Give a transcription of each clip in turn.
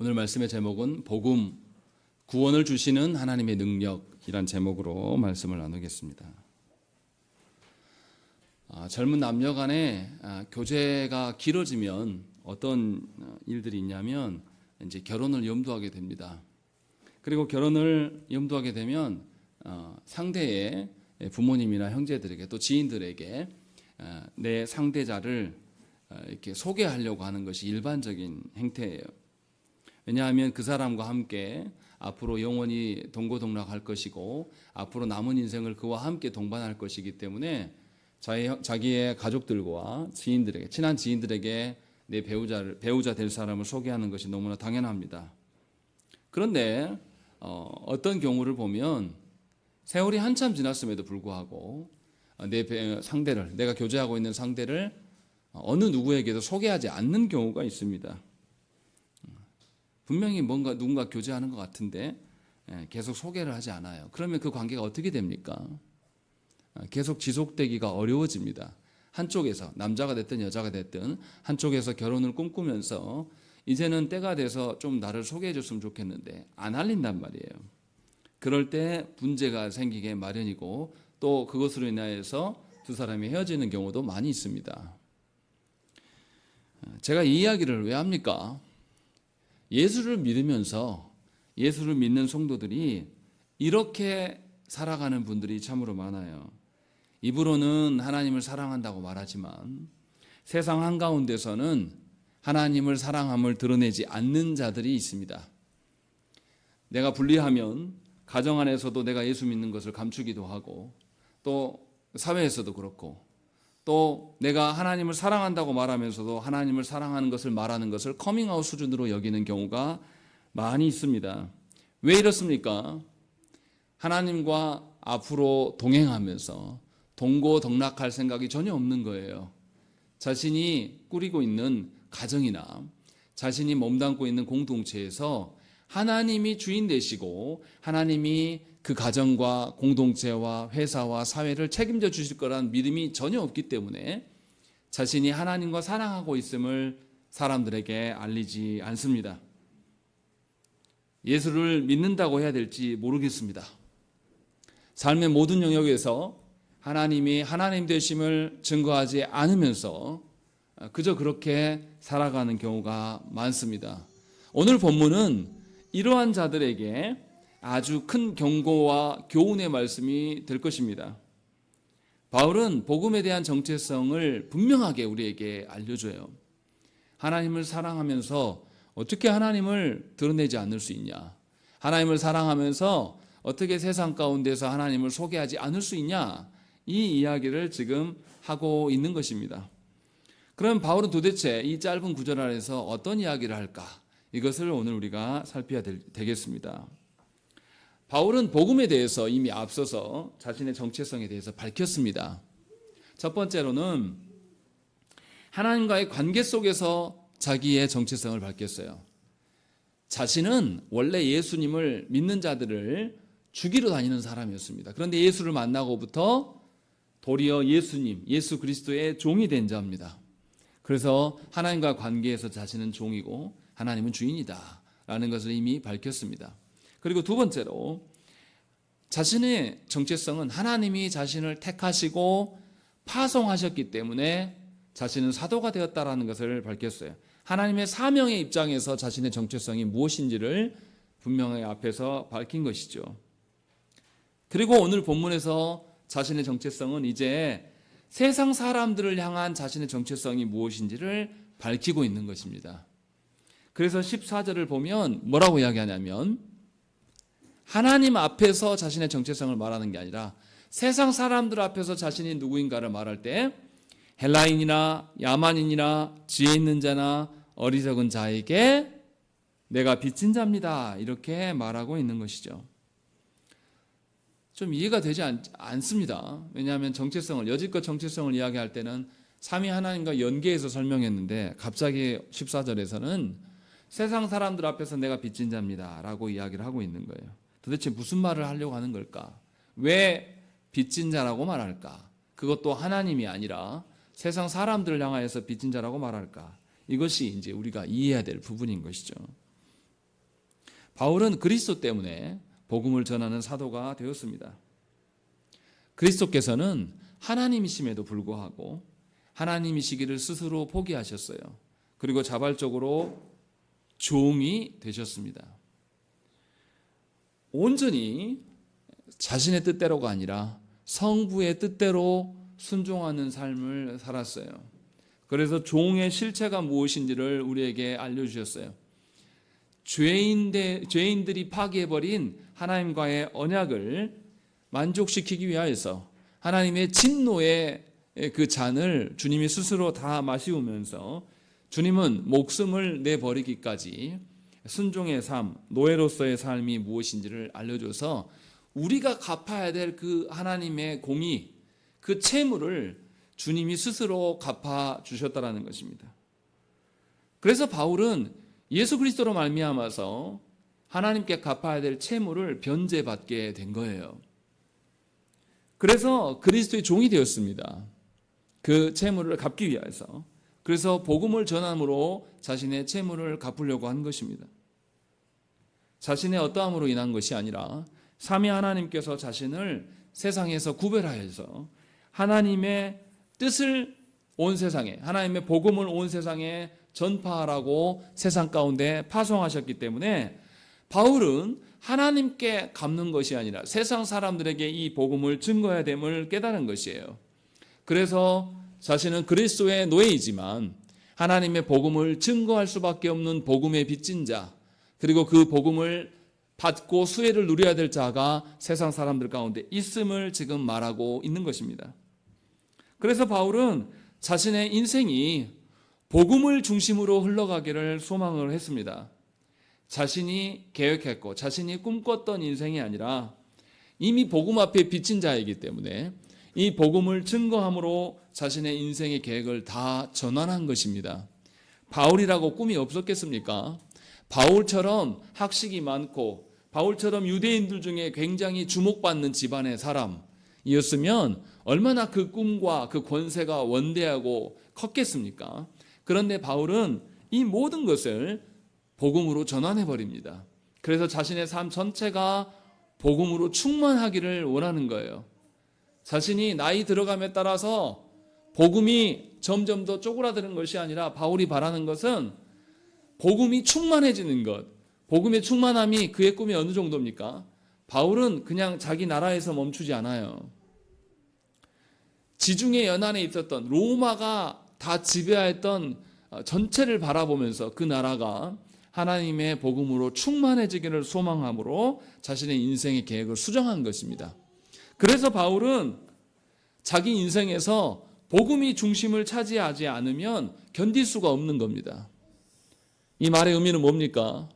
오늘 말씀의 제목은 복음, 구원을 주시는 하나님의 능력이란 제목으로 말씀을 나누겠습니다. 젊은 남녀 간에 교제가 길어지면 어떤 일들이 있냐면 이제 결혼을 염두하게 됩니다. 그리고 결혼을 염두하게 되면 상대의 부모님이나 형제들에게 또 지인들에게 내 상대자를 이렇게 소개하려고 하는 것이 일반적인 행태예요. 왜냐하면 그 사람과 함께 앞으로 영원히 동고동락할 것이고 앞으로 남은 인생을 그와 함께 동반할 것이기 때문에 자기의 가족들과 지인들에게, 친한 지인들에게 내 배우자 될 사람을 소개하는 것이 너무나 당연합니다. 그런데 어떤 경우를 보면 세월이 한참 지났음에도 불구하고 내가 교제하고 있는 상대를 어느 누구에게도 소개하지 않는 경우가 있습니다. 분명히 누군가 교제하는 것 같은데 계속 소개를 하지 않아요. 그러면 그 관계가 어떻게 됩니까? 계속 지속되기가 어려워집니다. 한쪽에서, 남자가 됐든 여자가 됐든 한쪽에서 결혼을 꿈꾸면서 이제는 때가 돼서 좀 나를 소개해 줬으면 좋겠는데 안 알린단 말이에요. 그럴 때 문제가 생기게 마련이고 또 그것으로 인하여서 두 사람이 헤어지는 경우도 많이 있습니다. 제가 이 이야기를 왜 합니까? 예수를 믿으면서 예수를 믿는 성도들이 이렇게 살아가는 분들이 참으로 많아요. 입으로는 하나님을 사랑한다고 말하지만 세상 한가운데서는 하나님을 사랑함을 드러내지 않는 자들이 있습니다. 내가 불리하면 가정 안에서도 내가 예수 믿는 것을 감추기도 하고 또 사회에서도 그렇고 또 내가 하나님을 사랑한다고 말하면서도 하나님을 사랑하는 것을 말하는 것을 커밍아웃 수준으로 여기는 경우가 많이 있습니다. 왜 이렇습니까? 하나님과 앞으로 동행하면서 동고동락할 생각이 전혀 없는 거예요. 자신이 꾸리고 있는 가정이나 자신이 몸담고 있는 공동체에서 하나님이 주인 되시고 하나님이 그 가정과 공동체와 회사와 사회를 책임져 주실 거라는 믿음이 전혀 없기 때문에 자신이 하나님과 사랑하고 있음을 사람들에게 알리지 않습니다. 예수를 믿는다고 해야 될지 모르겠습니다. 삶의 모든 영역에서 하나님이 하나님 되심을 증거하지 않으면서 그저 그렇게 살아가는 경우가 많습니다. 오늘 본문은 이러한 자들에게 아주 큰 경고와 교훈의 말씀이 될 것입니다. 바울은 복음에 대한 정체성을 분명하게 우리에게 알려줘요. 하나님을 사랑하면서 어떻게 하나님을 드러내지 않을 수 있냐? 하나님을 사랑하면서 어떻게 세상 가운데서 하나님을 소개하지 않을 수 있냐? 이 이야기를 지금 하고 있는 것입니다. 그럼 바울은 도대체 이 짧은 구절 안에서 어떤 이야기를 할까? 이것을 오늘 우리가 살펴야 되겠습니다. 바울은 복음에 대해서 이미 앞서서 자신의 정체성에 대해서 밝혔습니다. 첫 번째로는 하나님과의 관계 속에서 자기의 정체성을 밝혔어요. 자신은 원래 예수님을 믿는 자들을 죽이러 다니는 사람이었습니다. 그런데 예수를 만나고부터 도리어 예수 그리스도의 종이 된 자입니다. 그래서 하나님과 관계에서 자신은 종이고 하나님은 주인이다 라는 것을 이미 밝혔습니다. 그리고 두 번째로 자신의 정체성은 하나님이 자신을 택하시고 파송하셨기 때문에 자신은 사도가 되었다라는 것을 밝혔어요. 하나님의 사명의 입장에서 자신의 정체성이 무엇인지를 분명히 앞에서 밝힌 것이죠. 그리고 오늘 본문에서 자신의 정체성은 이제 세상 사람들을 향한 자신의 정체성이 무엇인지를 밝히고 있는 것입니다. 그래서 14절을 보면 뭐라고 이야기하냐면 하나님 앞에서 자신의 정체성을 말하는 게 아니라 세상 사람들 앞에서 자신이 누구인가를 말할 때 헬라인이나 야만인이나 지혜 있는 자나 어리석은 자에게 내가 빚진 자입니다. 이렇게 말하고 있는 것이죠. 좀 이해가 되지 않습니다. 왜냐하면 여지껏 정체성을 이야기할 때는 삼위 하나님과 연계해서 설명했는데 갑자기 14절에서는 세상 사람들 앞에서 내가 빚진 자입니다 라고 이야기를 하고 있는 거예요. 도대체 무슨 말을 하려고 하는 걸까? 왜 빚진 자라고 말할까? 그것도 하나님이 아니라 세상 사람들을 향하여서 빚진 자라고 말할까? 이것이 이제 우리가 이해해야 될 부분인 것이죠. 바울은 그리스도 때문에 복음을 전하는 사도가 되었습니다. 그리스도께서는 하나님이심에도 불구하고 하나님이시기를 스스로 포기하셨어요. 그리고 자발적으로 종이 되셨습니다. 온전히 자신의 뜻대로가 아니라 성부의 뜻대로 순종하는 삶을 살았어요. 그래서 종의 실체가 무엇인지를 우리에게 알려주셨어요. 죄인들이 파기해버린 하나님과의 언약을 만족시키기 위하여서 하나님의 진노의 그 잔을 주님이 스스로 다 마시우면서 주님은 목숨을 내버리기까지 순종의 삶, 노예로서의 삶이 무엇인지를 알려줘서 우리가 갚아야 될 그 하나님의 공의, 그 채무를 주님이 스스로 갚아주셨다는 것입니다. 그래서 바울은 예수 그리스도로 말미암아서 하나님께 갚아야 될 채무를 변제받게 된 거예요. 그래서 그리스도의 종이 되었습니다. 그 채무를 갚기 위해서. 그래서 복음을 전함으로 자신의 채무를 갚으려고 한 것입니다. 자신의 어떠함으로 인한 것이 아니라 삼위 하나님께서 자신을 세상에서 구별하여서 하나님의 뜻을 온 세상에, 하나님의 복음을 온 세상에 전파하라고 세상 가운데 파송하셨기 때문에 바울은 하나님께 갚는 것이 아니라 세상 사람들에게 이 복음을 증거해야 됨을 깨달은 것이에요. 그래서 자신은 그리스도의 노예이지만 하나님의 복음을 증거할 수밖에 없는 복음의 빚진 자, 그리고 그 복음을 받고 수혜를 누려야 될 자가 세상 사람들 가운데 있음을 지금 말하고 있는 것입니다. 그래서 바울은 자신의 인생이 복음을 중심으로 흘러가기를 소망을 했습니다. 자신이 계획했고 자신이 꿈꿨던 인생이 아니라 이미 복음 앞에 빚진 자이기 때문에 이 복음을 증거함으로 자신의 인생의 계획을 다 전환한 것입니다. 바울이라고 꿈이 없었겠습니까? 바울처럼 학식이 많고 바울처럼 유대인들 중에 굉장히 주목받는 집안의 사람이었으면 얼마나 그 꿈과 그 권세가 원대하고 컸겠습니까? 그런데 바울은 이 모든 것을 복음으로 전환해 버립니다. 그래서 자신의 삶 전체가 복음으로 충만하기를 원하는 거예요. 자신이 나이 들어감에 따라서 복음이 점점 더 쪼그라드는 것이 아니라 바울이 바라는 것은 복음이 충만해지는 것. 복음의 충만함이 그의 꿈이 어느 정도입니까? 바울은 그냥 자기 나라에서 멈추지 않아요. 지중해 연안에 있었던 로마가 다 지배하였던 전체를 바라보면서 그 나라가 하나님의 복음으로 충만해지기를 소망함으로 자신의 인생의 계획을 수정한 것입니다. 그래서 바울은 자기 인생에서 복음이 중심을 차지하지 않으면 견딜 수가 없는 겁니다. 이 말의 의미는 뭡니까?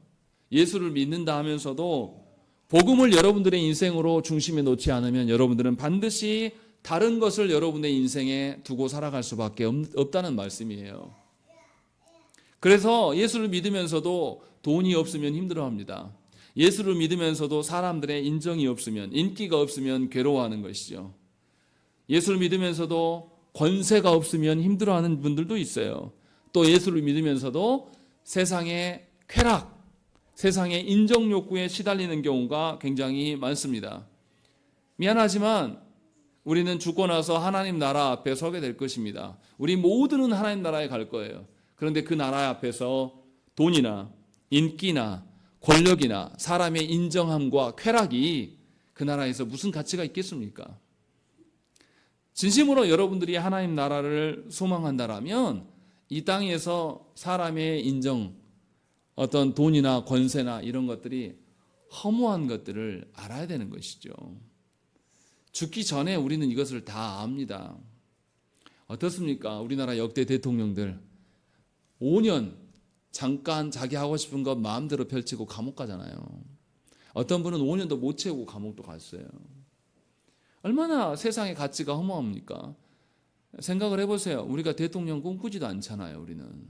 예수를 믿는다 하면서도 복음을 여러분들의 인생으로 중심에 놓지 않으면 여러분들은 반드시 다른 것을 여러분의 인생에 두고 살아갈 수밖에 없다는 말씀이에요. 그래서 예수를 믿으면서도 돈이 없으면 힘들어합니다. 예수를 믿으면서도 사람들의 인정이 없으면, 인기가 없으면 괴로워하는 것이죠. 예수를 믿으면서도 권세가 없으면 힘들어하는 분들도 있어요. 또 예수를 믿으면서도 세상의 쾌락, 세상의 인정 욕구에 시달리는 경우가 굉장히 많습니다. 미안하지만 우리는 죽고 나서 하나님 나라 앞에 서게 될 것입니다. 우리 모두는 하나님 나라에 갈 거예요. 그런데 그 나라 앞에서 돈이나 인기나 권력이나 사람의 인정함과 쾌락이 그 나라에서 무슨 가치가 있겠습니까? 진심으로 여러분들이 하나님 나라를 소망한다라면 이 땅에서 사람의 인정, 어떤 돈이나 권세나 이런 것들이 허무한 것들을 알아야 되는 것이죠. 죽기 전에 우리는 이것을 다 압니다. 어떻습니까? 우리나라 역대 대통령들 5년 잠깐 자기 하고 싶은 것 마음대로 펼치고 감옥 가잖아요. 어떤 분은 5년도 못 채우고 감옥도 갔어요. 얼마나 세상의 가치가 허무합니까? 생각을 해보세요. 우리가 대통령 꿈꾸지도 않잖아요. 우리는.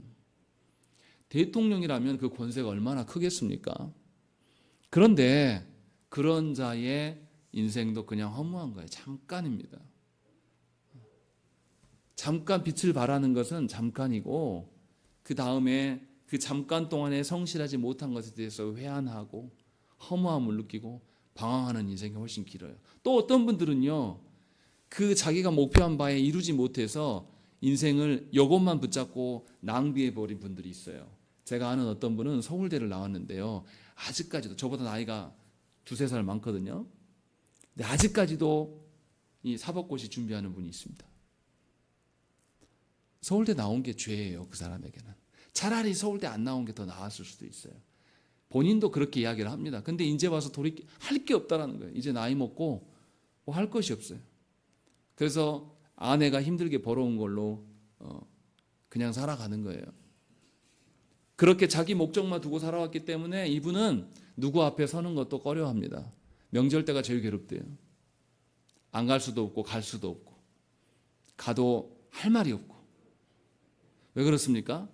대통령이라면 그 권세가 얼마나 크겠습니까? 그런데 그런 자의 인생도 그냥 허무한 거예요. 잠깐입니다. 잠깐 빛을 발하는 것은 잠깐이고 그 다음에 그 잠깐 동안에 성실하지 못한 것에 대해서 회한하고 허무함을 느끼고 방황하는 인생이 훨씬 길어요. 또 어떤 분들은요, 그 자기가 목표한 바에 이루지 못해서 인생을 이것만 붙잡고 낭비해버린 분들이 있어요. 제가 아는 어떤 분은 서울대를 나왔는데요, 아직까지도 저보다 나이가 두세 살 많거든요. 근데 아직까지도 이 사법고시 준비하는 분이 있습니다. 서울대 나온 게 죄예요, 그 사람에게는. 차라리 서울대 안 나온 게 더 나았을 수도 있어요. 본인도 그렇게 이야기를 합니다. 근데 이제 와서 할 게 없다라는 거예요. 이제 나이 먹고 뭐 할 것이 없어요. 그래서 아내가 힘들게 벌어온 걸로 그냥 살아가는 거예요. 그렇게 자기 목적만 두고 살아왔기 때문에 이분은 누구 앞에 서는 것도 꺼려합니다. 명절 때가 제일 괴롭대요. 안 갈 수도 없고 갈 수도 없고 가도 할 말이 없고. 왜 그렇습니까?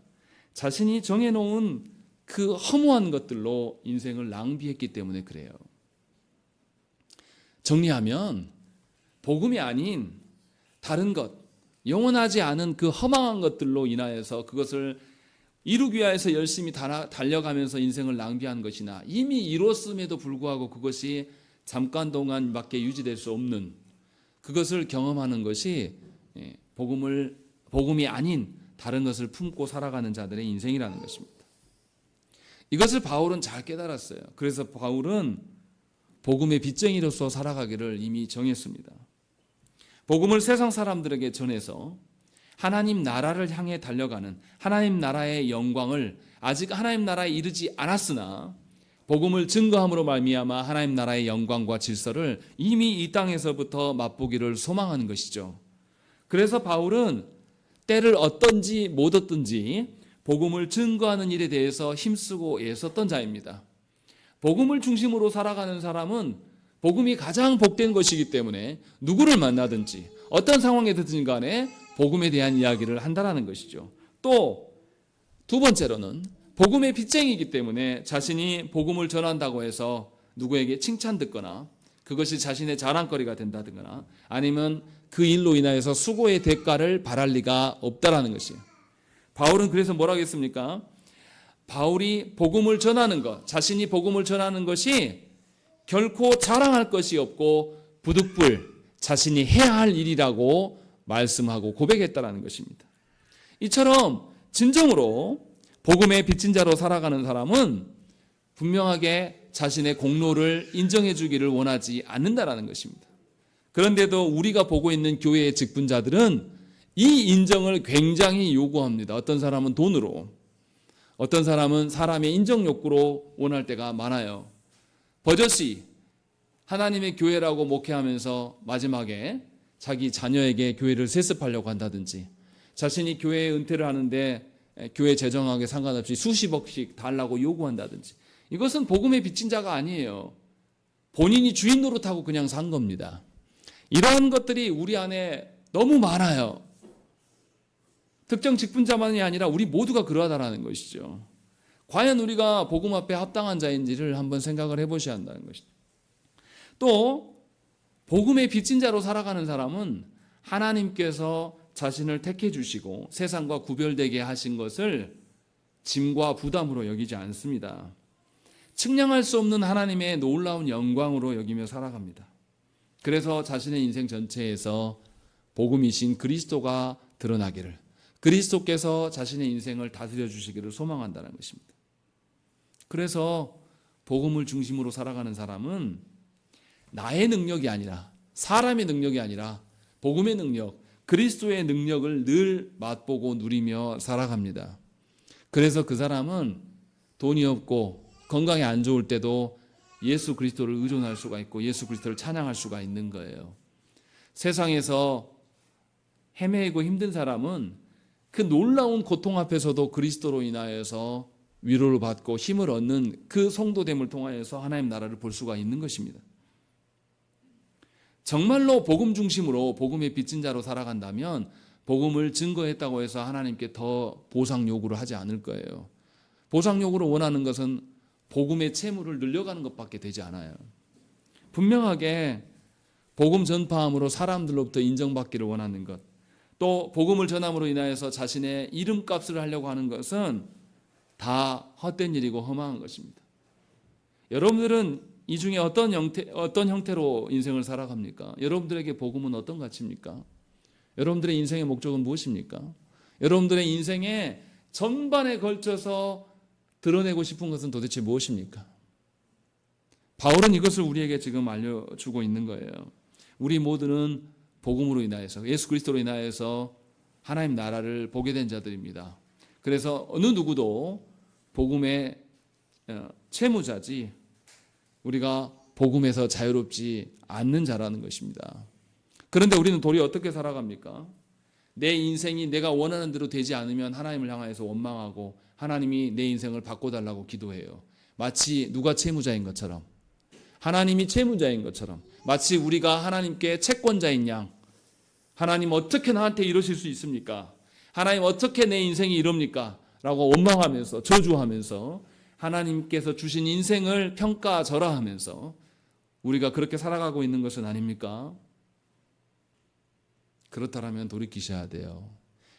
자신이 정해놓은 그 허무한 것들로 인생을 낭비했기 때문에 그래요. 정리하면 복음이 아닌 다른 것, 영원하지 않은 그 허망한 것들로 인하여서 그것을 이루기 위해서 열심히 달려가면서 인생을 낭비한 것이나 이미 이뤘음에도 불구하고 그것이 잠깐 동안밖에 유지될 수 없는 그것을 경험하는 것이 복음이 아닌 다른 것을 품고 살아가는 자들의 인생이라는 것입니다. 이것을 바울은 잘 깨달았어요. 그래서 바울은 복음의 빚쟁이로서 살아가기를 이미 정했습니다. 복음을 세상 사람들에게 전해서 하나님 나라를 향해 달려가는 하나님 나라의 영광을 아직 하나님 나라에 이르지 않았으나 복음을 증거함으로 말미암아 하나님 나라의 영광과 질서를 이미 이 땅에서부터 맛보기를 소망하는 것이죠. 그래서 바울은 때를 얻든지 못 얻든지 복음을 증거하는 일에 대해서 힘쓰고 애썼던 자입니다. 복음을 중심으로 살아가는 사람은 복음이 가장 복된 것이기 때문에 누구를 만나든지 어떤 상황에 든지 간에 복음에 대한 이야기를 한다는 것이죠. 또 두 번째로는 복음의 빚쟁이이기 때문에 자신이 복음을 전한다고 해서 누구에게 칭찬 듣거나 그것이 자신의 자랑거리가 된다든가 아니면 그 일로 인하여서 수고의 대가를 바랄 리가 없다라는 것이에요. 바울은 그래서 뭐라고 했습니까? 바울이 복음을 전하는 것, 자신이 복음을 전하는 것이 결코 자랑할 것이 없고 부득불 자신이 해야 할 일이라고 말씀하고 고백했다라는 것입니다. 이처럼 진정으로 복음의 빚진 자로 살아가는 사람은 분명하게 자신의 공로를 인정해 주기를 원하지 않는다라는 것입니다. 그런데도 우리가 보고 있는 교회의 직분자들은 이 인정을 굉장히 요구합니다. 어떤 사람은 돈으로, 어떤 사람은 사람의 인정 욕구로 원할 때가 많아요. 버젓이 하나님의 교회라고 목회하면서 마지막에 자기 자녀에게 교회를 세습하려고 한다든지 자신이 교회에 은퇴를 하는데 교회 재정하게 상관없이 수십억씩 달라고 요구한다든지 이것은 복음의 빚진 자가 아니에요. 본인이 주인 노릇하고 그냥 산 겁니다. 이러한 것들이 우리 안에 너무 많아요. 특정 직분자만이 아니라 우리 모두가 그러하다라는 것이죠. 과연 우리가 복음 앞에 합당한 자인지를 한번 생각을 해보셔야 한다는 것이죠. 또 복음의 빚진 자로 살아가는 사람은 하나님께서 자신을 택해 주시고 세상과 구별되게 하신 것을 짐과 부담으로 여기지 않습니다. 측량할 수 없는 하나님의 놀라운 영광으로 여기며 살아갑니다. 그래서 자신의 인생 전체에서 복음이신 그리스도가 드러나기를, 그리스도께서 자신의 인생을 다스려 주시기를 소망한다는 것입니다. 그래서 복음을 중심으로 살아가는 사람은 나의 능력이 아니라 사람의 능력이 아니라 복음의 능력, 그리스도의 능력을 늘 맛보고 누리며 살아갑니다. 그래서 그 사람은 돈이 없고 건강이 안 좋을 때도 예수 그리스도를 의존할 수가 있고 예수 그리스도를 찬양할 수가 있는 거예요. 세상에서 헤매이고 힘든 사람은 그 놀라운 고통 앞에서도 그리스도로 인하여서 위로를 받고 힘을 얻는 그 성도됨을 통하여서 하나님 나라를 볼 수가 있는 것입니다. 정말로 복음 중심으로 복음의 빚진 자로 살아간다면 복음을 증거했다고 해서 하나님께 더 보상 요구를 하지 않을 거예요. 보상 요구를 원하는 것은 복음의 채무를 늘려가는 것밖에 되지 않아요. 분명하게 복음 전파함으로 사람들로부터 인정받기를 원하는 것, 또 복음을 전함으로 인하여서 자신의 이름값을 하려고 하는 것은 다 헛된 일이고 허망한 것입니다. 여러분들은 이 중에 어떤 형태로 인생을 살아갑니까? 여러분들에게 복음은 어떤 가치입니까? 여러분들의 인생의 목적은 무엇입니까? 여러분들의 인생의 전반에 걸쳐서 드러내고 싶은 것은 도대체 무엇입니까? 바울은 이것을 우리에게 지금 알려주고 있는 거예요. 우리 모두는 복음으로 인하여서, 예수 그리스도로 인하여서 하나님 나라를 보게 된 자들입니다. 그래서 어느 누구도 복음의 채무자지, 우리가 복음에서 자유롭지 않는 자라는 것입니다. 그런데 우리는 도리어 어떻게 살아갑니까? 내 인생이 내가 원하는 대로 되지 않으면 하나님을 향하여서 원망하고 하나님이 내 인생을 바꿔달라고 기도해요. 마치 누가 채무자인 것처럼, 하나님이 채무자인 것처럼, 마치 우리가 하나님께 채권자인 양, 하나님 어떻게 나한테 이러실 수 있습니까? 하나님 어떻게 내 인생이 이럽니까? 라고 원망하면서 저주하면서 하나님께서 주신 인생을 평가절하하면서 우리가 그렇게 살아가고 있는 것은 아닙니까? 그렇다면 돌이키셔야 돼요.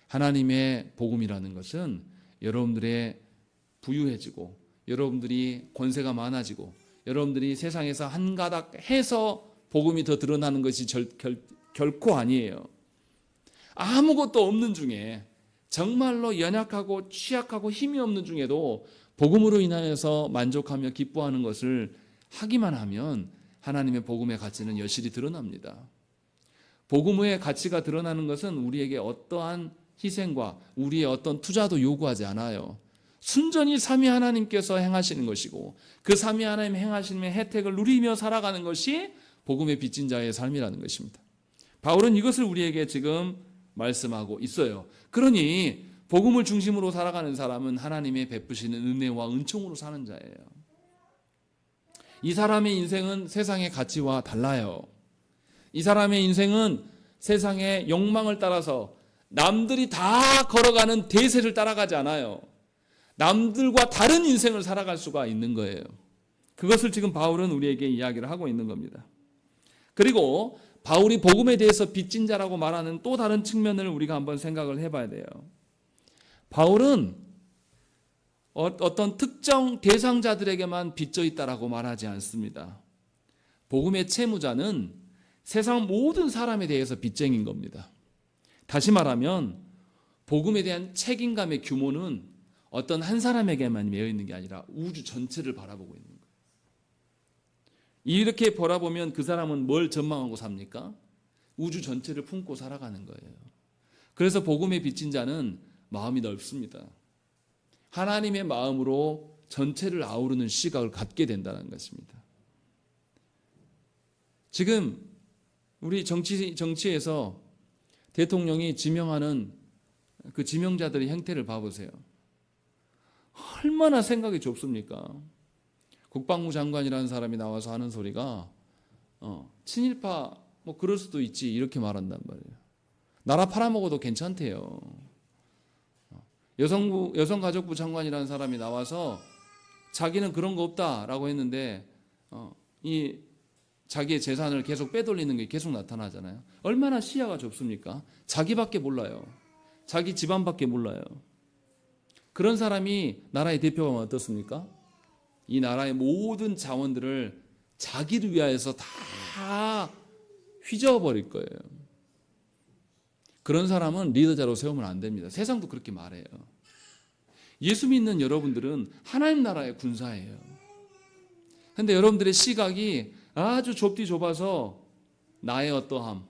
하나님의 복음이라는 것은 여러분들의 부유해지고, 여러분들이 권세가 많아지고, 여러분들이 세상에서 한 가닥 해서 복음이 더 드러나는 것이 결코 아니에요. 아무것도 없는 중에, 정말로 연약하고 취약하고 힘이 없는 중에도 복음으로 인하여서 만족하며 기뻐하는 것을 하기만 하면 하나님의 복음의 가치는 여실히 드러납니다. 복음의 가치가 드러나는 것은 우리에게 어떠한 희생과 우리의 어떤 투자도 요구하지 않아요. 순전히 삼위 하나님께서 행하시는 것이고, 그 삼위 하나님 행하시는 혜택을 누리며 살아가는 것이 복음의 빚진 자의 삶이라는 것입니다. 바울은 이것을 우리에게 지금 말씀하고 있어요. 그러니 복음을 중심으로 살아가는 사람은 하나님의 베푸시는 은혜와 은총으로 사는 자예요. 이 사람의 인생은 세상의 가치와 달라요. 이 사람의 인생은 세상의 욕망을 따라서 남들이 다 걸어가는 대세를 따라가지 않아요. 남들과 다른 인생을 살아갈 수가 있는 거예요. 그것을 지금 바울은 우리에게 이야기를 하고 있는 겁니다. 그리고 바울이 복음에 대해서 빚진 자라고 말하는 또 다른 측면을 우리가 한번 생각을 해봐야 돼요. 바울은 어떤 특정 대상자들에게만 빚져 있다라고 말하지 않습니다. 복음의 채무자는 세상 모든 사람에 대해서 빚쟁인 겁니다. 다시 말하면 복음에 대한 책임감의 규모는 어떤 한 사람에게만 매여 있는 게 아니라 우주 전체를 바라보고 있는 거예요. 이렇게 바라보면 그 사람은 뭘 전망하고 삽니까? 우주 전체를 품고 살아가는 거예요. 그래서 복음의 빚진 자는 마음이 넓습니다. 하나님의 마음으로 전체를 아우르는 시각을 갖게 된다는 것입니다. 지금 우리 정치에서 대통령이 지명하는 그 지명자들의 형태를 봐보세요. 얼마나 생각이 좁습니까? 국방부 장관이라는 사람이 나와서 하는 소리가 친일파 뭐 그럴 수도 있지 이렇게 말한단 말이에요. 나라 팔아먹어도 괜찮대요. 여성가족부 장관이라는 사람이 나와서 자기는 그런 거 없다라고 했는데 이 자기의 재산을 계속 빼돌리는 게 계속 나타나잖아요. 얼마나 시야가 좁습니까? 자기밖에 몰라요. 자기 집안밖에 몰라요. 그런 사람이 나라의 대표가 어떻습니까? 이 나라의 모든 자원들을 자기를 위하여서 다 휘저어버릴 거예요. 그런 사람은 리더자로 세우면 안 됩니다. 세상도 그렇게 말해요. 예수 믿는 여러분들은 하나님 나라의 군사예요. 그런데 여러분들의 시각이 아주 좁아서 나의 어떠함,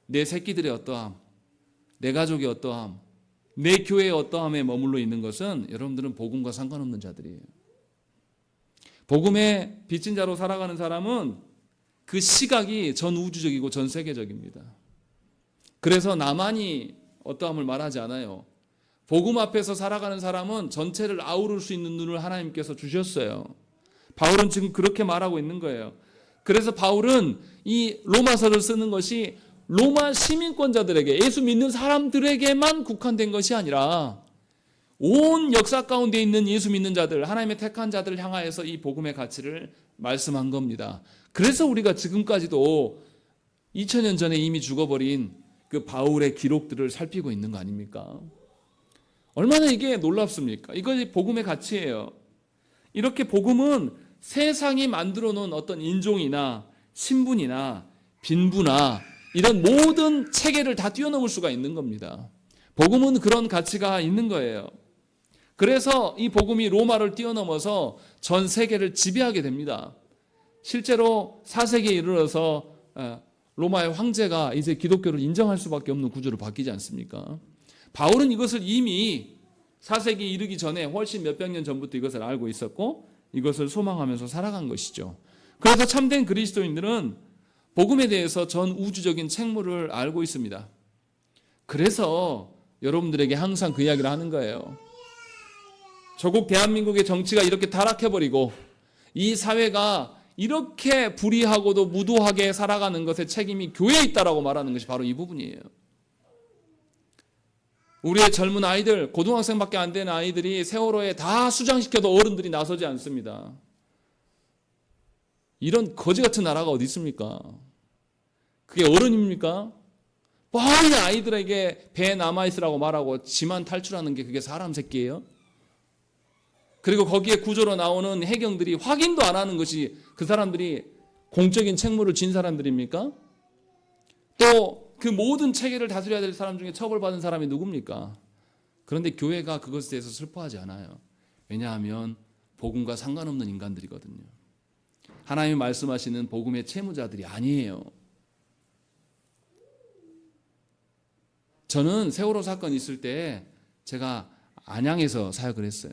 내 새끼들의 어떠함, 내 가족의 어떠함, 내 교회의 어떠함에 머물러 있는 것은 여러분들은 복음과 상관없는 자들이에요. 복음의 빚진 자로 살아가는 사람은 그 시각이 전 우주적이고 전 세계적입니다. 그래서 나만이 어떠함을 말하지 않아요. 복음 앞에서 살아가는 사람은 전체를 아우를 수 있는 눈을 하나님께서 주셨어요. 바울은 지금 그렇게 말하고 있는 거예요. 그래서 바울은 이 로마서를 쓰는 것이 로마 시민권자들에게, 예수 믿는 사람들에게만 국한된 것이 아니라 온 역사 가운데 있는 예수 믿는 자들, 하나님의 택한 자들을 향하여서 이 복음의 가치를 말씀한 겁니다. 그래서 우리가 지금까지도 2000년 전에 이미 죽어버린 그 바울의 기록들을 살피고 있는 거 아닙니까? 얼마나 이게 놀랍습니까? 이것이 복음의 가치예요. 이렇게 복음은 세상이 만들어 놓은 어떤 인종이나 신분이나 빈부나 이런 모든 체계를 다 뛰어넘을 수가 있는 겁니다. 복음은 그런 가치가 있는 거예요. 그래서 이 복음이 로마를 뛰어넘어서 전 세계를 지배하게 됩니다. 실제로 4세기에 이르러서 로마의 황제가 이제 기독교를 인정할 수밖에 없는 구조로 바뀌지 않습니까? 바울은 이것을 이미 4세기 이르기 전에 훨씬 몇백 년 전부터 이것을 알고 있었고 이것을 소망하면서 살아간 것이죠. 그래서 참된 그리스도인들은 복음에 대해서 전 우주적인 책무를 알고 있습니다. 그래서 여러분들에게 항상 그 이야기를 하는 거예요. 조국 대한민국의 정치가 이렇게 타락해버리고 이 사회가 이렇게 불의하고도 무도하게 살아가는 것에 책임이 교회에 있다라고 말하는 것이 바로 이 부분이에요. 우리의 젊은 아이들, 고등학생밖에 안 되는 아이들이 세월호에 다 수장시켜도 어른들이 나서지 않습니다. 이런 거지 같은 나라가 어디 있습니까? 그게 어른입니까? 뻔히 아이들에게 배에 남아있으라고 말하고 지만 탈출하는 게 그게 사람 새끼예요? 그리고 거기에 구조로 나오는 해경들이 확인도 안 하는 것이 그 사람들이 공적인 책무를 진 사람들입니까? 또 그 모든 체계를 다스려야 될 사람 중에 처벌받은 사람이 누굽니까? 그런데 교회가 그것에 대해서 슬퍼하지 않아요. 왜냐하면 복음과 상관없는 인간들이거든요. 하나님이 말씀하시는 복음의 채무자들이 아니에요. 저는 세월호 사건 있을 때 제가 안양에서 사역을 했어요.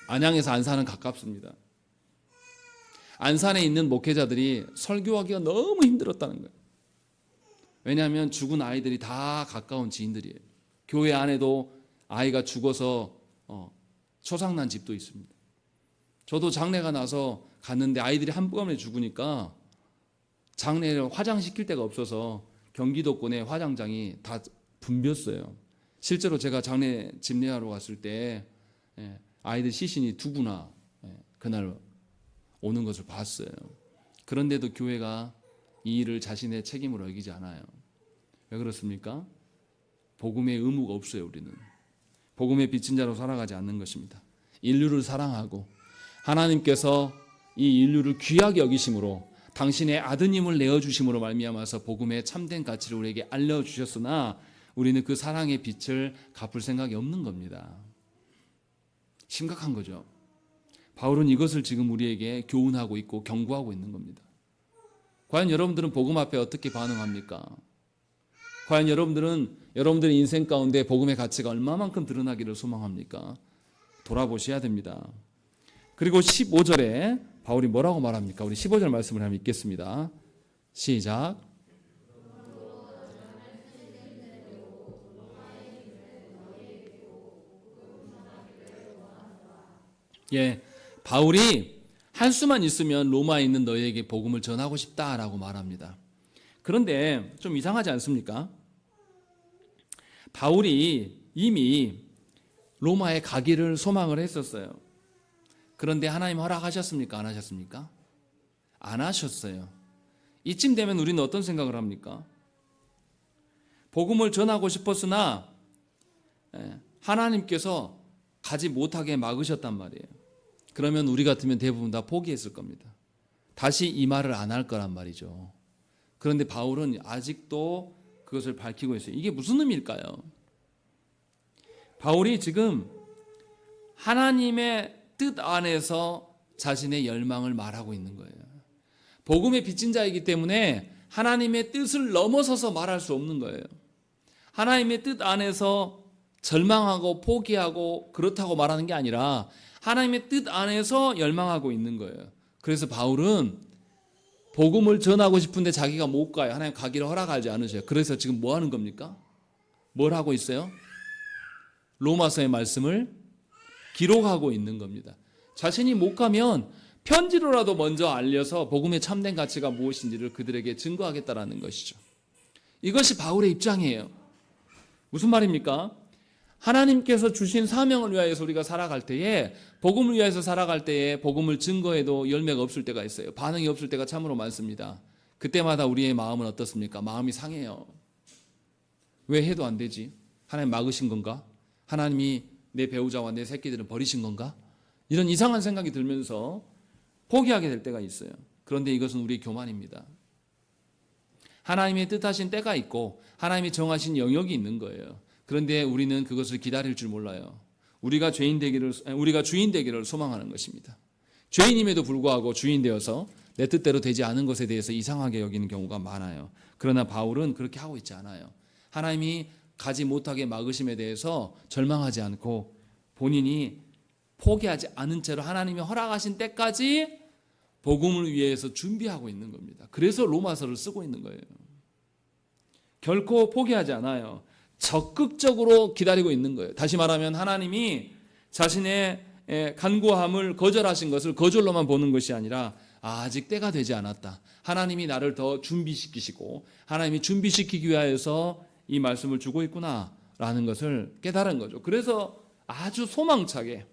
안양에서 안산은 가깝습니다. 안산에 있는 목회자들이 설교하기가 너무 힘들었다는 거예요. 왜냐하면 죽은 아이들이 다 가까운 지인들이에요. 교회 안에도 아이가 죽어서 초상난 집도 있습니다. 저도 장례가 나서 갔는데 아이들이 한꺼번에 죽으니까 장례를 화장시킬 데가 없어서 경기도권의 화장장이 다 붐볐어요. 실제로 제가 장례 집례하러 갔을 때 아이들 시신이 두 구나 그날 오는 것을 봤어요. 그런데도 교회가 이 일을 자신의 책임으로 여기지 않아요. 왜 그렇습니까? 복음의 의무가 없어요. 우리는 복음의 빚진 자로 살아가지 않는 것입니다. 인류를 사랑하고 하나님께서 이 인류를 귀하게 여기심으로 당신의 아드님을 내어주심으로 말미암아서 복음의 참된 가치를 우리에게 알려주셨으나 우리는 그 사랑의 빚을 갚을 생각이 없는 겁니다. 심각한 거죠. 바울은 이것을 지금 우리에게 교훈하고 있고 경고하고 있는 겁니다. 과연 여러분들은 복음 앞에 어떻게 반응합니까? 과연 여러분들은 여러분들의 인생 가운데 복음의 가치가 얼마만큼 드러나기를 소망합니까? 돌아보셔야 됩니다. 그리고 15절에 바울이 뭐라고 말합니까? 우리 15절 말씀을 한번 읽겠습니다. 시작. 바울이 할 수만 있으면 로마에 있는 너희에게 복음을 전하고 싶다라고 말합니다. 그런데 좀 이상하지 않습니까? 바울이 이미 로마에 가기를 소망을 했었어요. 그런데 하나님 허락하셨습니까? 안 하셨습니까? 안 하셨어요. 이쯤 되면 우리는 어떤 생각을 합니까? 복음을 전하고 싶었으나 하나님께서 가지 못하게 막으셨단 말이에요. 그러면 우리 같으면 대부분 다 포기했을 겁니다. 다시 이 말을 안 할 거란 말이죠. 그런데 바울은 아직도 그것을 밝히고 있어요. 이게 무슨 의미일까요? 바울이 지금 하나님의 뜻 안에서 자신의 열망을 말하고 있는 거예요. 복음의 빚진 자이기 때문에 하나님의 뜻을 넘어서서 말할 수 없는 거예요. 하나님의 뜻 안에서 절망하고 포기하고 그렇다고 말하는 게 아니라 하나님의 뜻 안에서 열망하고 있는 거예요. 그래서 바울은 복음을 전하고 싶은데 자기가 못 가요. 하나님 가기를 허락하지 않으셔요. 그래서 지금 뭐 하는 겁니까? 뭘 하고 있어요? 로마서의 말씀을 기록하고 있는 겁니다. 자신이 못 가면 편지로라도 먼저 알려서 복음의 참된 가치가 무엇인지를 그들에게 증거하겠다라는 것이죠. 이것이 바울의 입장이에요. 무슨 말입니까? 하나님께서 주신 사명을 위하여서 우리가 살아갈 때에 복음을 위해서 살아갈 때에 복음을 증거해도 열매가 없을 때가 있어요. 반응이 없을 때가 참으로 많습니다. 그때마다 우리의 마음은 어떻습니까? 마음이 상해요. 왜 해도 안 되지? 하나님 막으신 건가? 하나님이 내 배우자와 내 새끼들은 버리신 건가? 이런 이상한 생각이 들면서 포기하게 될 때가 있어요. 그런데 이것은 우리의 교만입니다. 하나님의 뜻하신 때가 있고 하나님이 정하신 영역이 있는 거예요. 그런데 우리는 그것을 기다릴 줄 몰라요. 우리가 주인 되기를 소망하는 것입니다. 죄인임에도 불구하고 주인 되어서 내 뜻대로 되지 않은 것에 대해서 이상하게 여기는 경우가 많아요. 그러나 바울은 그렇게 하고 있지 않아요. 하나님이 가지 못하게 막으심에 대해서 절망하지 않고 본인이 포기하지 않은 채로 하나님이 허락하신 때까지 복음을 위해서 준비하고 있는 겁니다. 그래서 로마서를 쓰고 있는 거예요. 결코 포기하지 않아요. 적극적으로 기다리고 있는 거예요. 다시 말하면 하나님이 자신의 간구함을 거절하신 것을 거절로만 보는 것이 아니라 아직 때가 되지 않았다. 하나님이 나를 더 준비시키시고 하나님이 준비시키기 위하여서 이 말씀을 주고 있구나라는 것을 깨달은 거죠. 그래서 아주 소망차게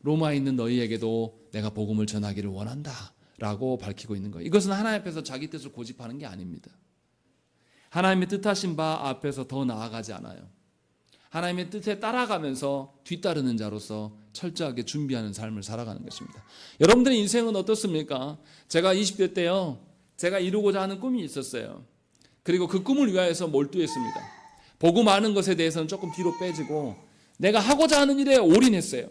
로마에 있는 너희에게도 내가 복음을 전하기를 원한다라고 밝히고 있는 거예요. 이것은 하나님 앞에서 자기 뜻을 고집하는 게 아닙니다. 하나님의 뜻하신 바 앞에서 더 나아가지 않아요. 하나님의 뜻에 따라가면서 뒤따르는 자로서 철저하게 준비하는 삶을 살아가는 것입니다. 여러분들의 인생은 어떻습니까? 제가 20대 때요, 제가 이루고자 하는 꿈이 있었어요. 그리고 그 꿈을 위하여서 몰두했습니다. 복음 아는 것에 대해서는 조금 뒤로 빼지고 내가 하고자 하는 일에 올인했어요.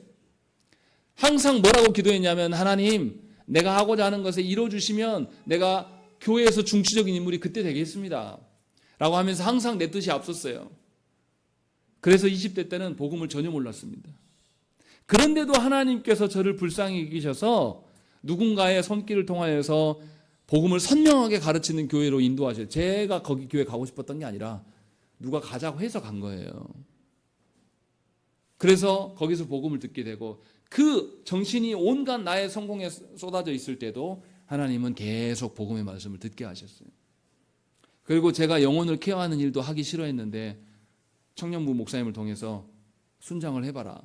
항상 뭐라고 기도했냐면 하나님, 내가 하고자 하는 것에 이루어주시면 내가 교회에서 중추적인 인물이 그때 되겠습니다 라고 하면서 항상 내 뜻이 앞섰어요. 그래서 20대 때는 복음을 전혀 몰랐습니다. 그런데도 하나님께서 저를 불쌍히 여기셔서 누군가의 손길을 통하여서 복음을 선명하게 가르치는 교회로 인도하셔요. 제가 거기 교회 가고 싶었던 게 아니라 누가 가자고 해서 간 거예요. 그래서 거기서 복음을 듣게 되고 그 정신이 온갖 나의 성공에 쏟아져 있을 때도 하나님은 계속 복음의 말씀을 듣게 하셨어요. 그리고 제가 영혼을 케어하는 일도 하기 싫어했는데 청년부 목사님을 통해서 순장을 해봐라.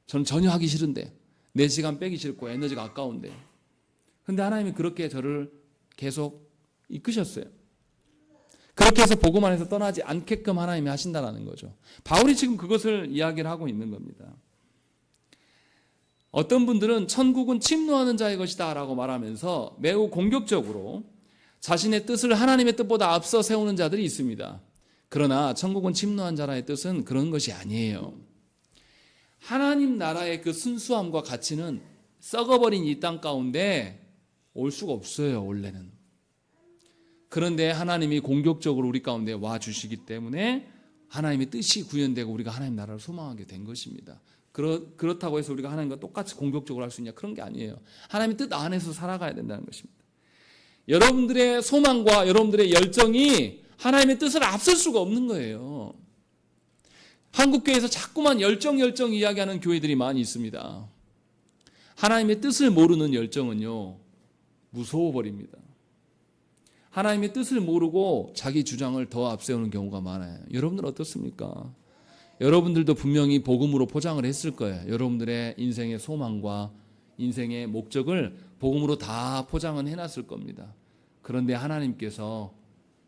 저는 전혀 하기 싫은데 내 시간 빼기 싫고 에너지가 아까운데 근데 하나님이 그렇게 저를 계속 이끄셨어요. 그렇게 해서 복음 안에서 떠나지 않게끔 하나님이 하신다는 거죠. 바울이 지금 그것을 이야기를 하고 있는 겁니다. 어떤 분들은 천국은 침노하는 자의 것이다 라고 말하면서 매우 공격적으로 자신의 뜻을 하나님의 뜻보다 앞서 세우는 자들이 있습니다. 그러나 천국은 침노한 자라의 뜻은 그런 것이 아니에요. 하나님 나라의 그 순수함과 가치는 썩어버린 이 땅 가운데 올 수가 없어요, 원래는. 그런데 하나님이 공격적으로 우리 가운데 와 주시기 때문에 하나님의 뜻이 구현되고 우리가 하나님 나라를 소망하게 된 것입니다. 그렇다고 해서 우리가 하나님과 똑같이 공격적으로 할 수 있냐? 그런 게 아니에요. 하나님의 뜻 안에서 살아가야 된다는 것입니다. 여러분들의 소망과 여러분들의 열정이 하나님의 뜻을 앞설 수가 없는 거예요. 한국교회에서 자꾸만 열정 이야기하는 교회들이 많이 있습니다. 하나님의 뜻을 모르는 열정은요, 무서워버립니다. 하나님의 뜻을 모르고 자기 주장을 더 앞세우는 경우가 많아요. 여러분들 어떻습니까? 여러분들도 분명히 복음으로 포장을 했을 거예요. 여러분들의 인생의 소망과 인생의 목적을 복음으로 다 포장은 해놨을 겁니다. 그런데 하나님께서